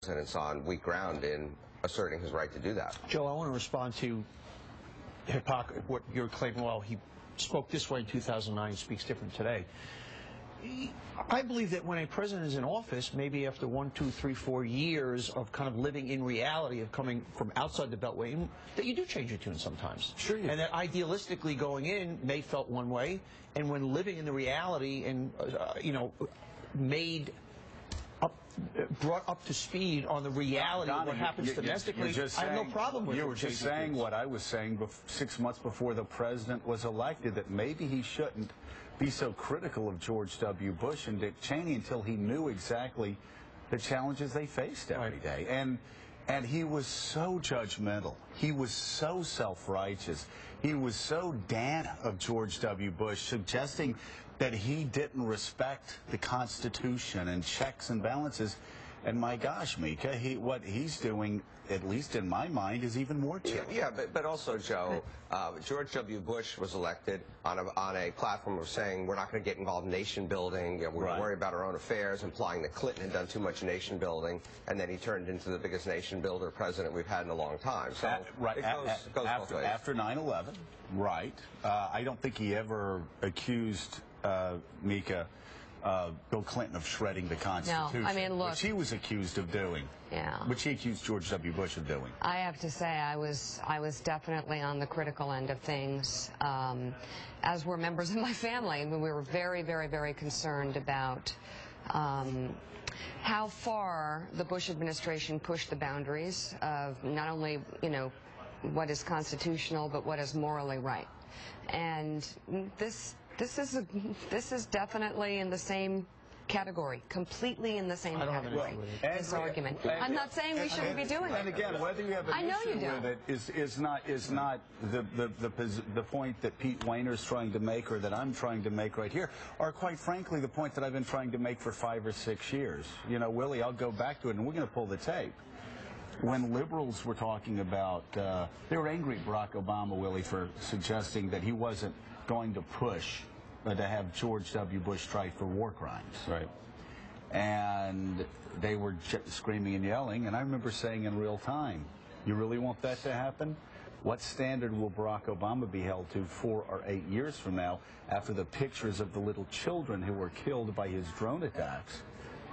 president's on weak ground in asserting his right to do that. Joe, I want to respond to what you're claiming. Well, he spoke this way in 2009, speaks different today. I believe that when a president is in office, maybe after 1, 2, 3, 4 years of kind of living in reality, of coming from outside the Beltway, that you do change your tune sometimes. Sure you do. And that idealistically going in may felt one way, and when living in the reality and, brought up to speed on the reality of what happens domestically, I have no problem with it. You were just saying what I was saying 6 months before the president was elected, that maybe he shouldn't be so critical of George W. Bush and Dick Cheney until he knew exactly the challenges they faced every day. And he was so judgmental. He was so self-righteous. He was so damn of George W. Bush, suggesting that he didn't respect the Constitution and checks and balances. And my gosh, Mika, what he's doing, at least in my mind, is even more chilling. Yeah, but also, Joe, George W. Bush was elected on a platform of saying we're not going to get involved in nation building, we're going to worry about our own affairs, implying that Clinton had done too much nation building, and then he turned into the biggest nation builder president we've had in a long time. So it goes both ways. After 9/11, right. I don't think he ever accused Mika Bill Clinton of shredding the Constitution, no, I mean, look, which he was accused of doing, which he accused George W. Bush of doing. I have to say I was definitely on the critical end of things, as were members of my family. I mean, we were very, very, very concerned about how far the Bush administration pushed the boundaries of not only, what is constitutional, but what is morally right. And this is definitely in the same category, completely in the same category. This argument. I'm not saying we shouldn't be doing it. And again, whether you have an issue with it is not the point that Pete Wehner's trying to make or that I'm trying to make right here, or quite frankly the point that I've been trying to make for 5 or 6 years. Willie, I'll go back to it, and we're going to pull the tape. When liberals were talking about, they were angry at Barack Obama, Willie, for suggesting that he wasn't going to push to have George W. Bush tried for war crimes. Right. And they were screaming and yelling, and I remember saying in real time, you really want that to happen? What standard will Barack Obama be held to 4 or 8 years from now after the pictures of the little children who were killed by his drone attacks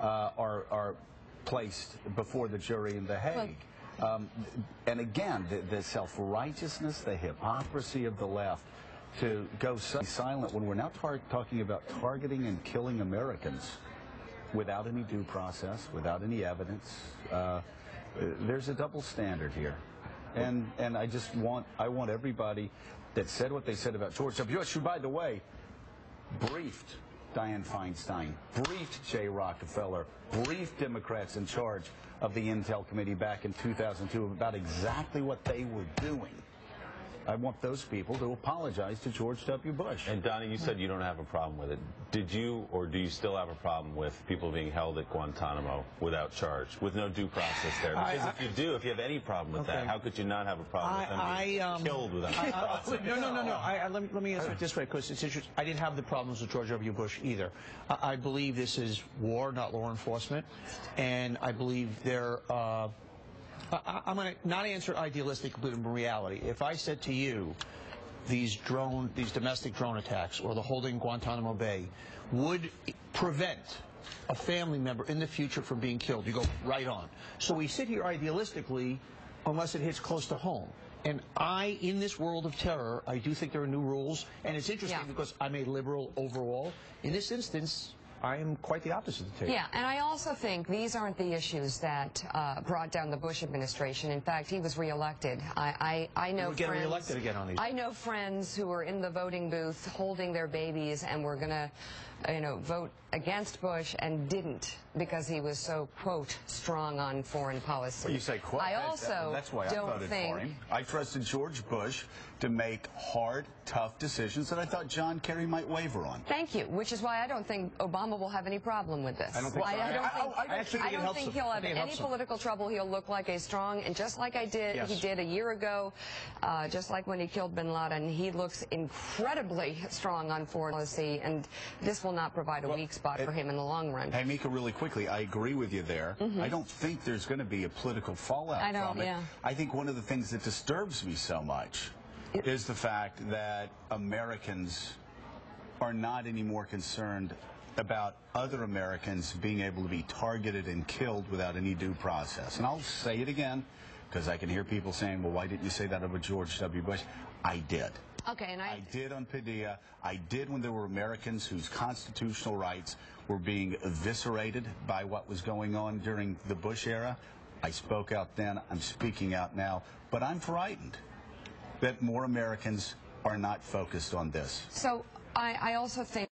are placed before the jury in The Hague? And again, the self-righteousness, the hypocrisy of the left to go so silent when we're now talking about targeting and killing Americans without any due process, without any evidence. There's a double standard here. And I want everybody that said what they said about George W. Bush, who, by the way, briefed Dianne Feinstein, briefed Jay Rockefeller, briefed Democrats in charge of the Intel Committee back in 2002 about exactly what they were doing. I want those people to apologize to George W. Bush. And Donnie, you said you don't have a problem with it. Did you, or do you still have a problem with people being held at Guantanamo without charge, with no due process there? Because if you have any problem with that, how could you not have a problem with them being killed without due process? No. Let me answer it this way, because it's interesting. I didn't have the problems with George W. Bush either. I believe this is war, not law enforcement, and I believe they're. I'm going to not answer idealistically, but in reality. If I said to you, these domestic drone attacks or the holding Guantanamo Bay would prevent a family member in the future from being killed, you go right on. So we sit here idealistically, unless it hits close to home. And in this world of terror, I do think there are new rules. And it's interesting because I'm a liberal overall. In this instance, I am quite the opposite of the table. Yeah, and I also think these aren't the issues that brought down the Bush administration. In fact, he was reelected. I know get reelected again on these. I know friends who were in the voting booth holding their babies and were going to, vote against Bush and didn't because he was so, quote, strong on foreign policy. Well, you say, quote, that's why I voted for him. I trusted George Bush to make hard, tough decisions that I thought John Kerry might waver on. Thank you, which is why I don't think Obama will have any problem with this. I don't think so. I don't think he'll have any political trouble. He'll look like a strong, and just like he did a year ago, just like when he killed bin Laden, he looks incredibly strong on foreign policy, and this will will not provide a weak spot for him in the long run. Hey, Mika, really quickly, I agree with you there. I don't think there's going to be a political fallout from it. Yeah. I think one of the things that disturbs me so much is the fact that Americans are not anymore concerned about other Americans being able to be targeted and killed without any due process. And I'll say it again, because I can hear people saying, well, why didn't you say that about George W. Bush? I did. Okay, and I did on Padilla. I did when there were Americans whose constitutional rights were being eviscerated by what was going on during the Bush era. I spoke out then. I'm speaking out now. But I'm frightened that more Americans are not focused on this. So I also think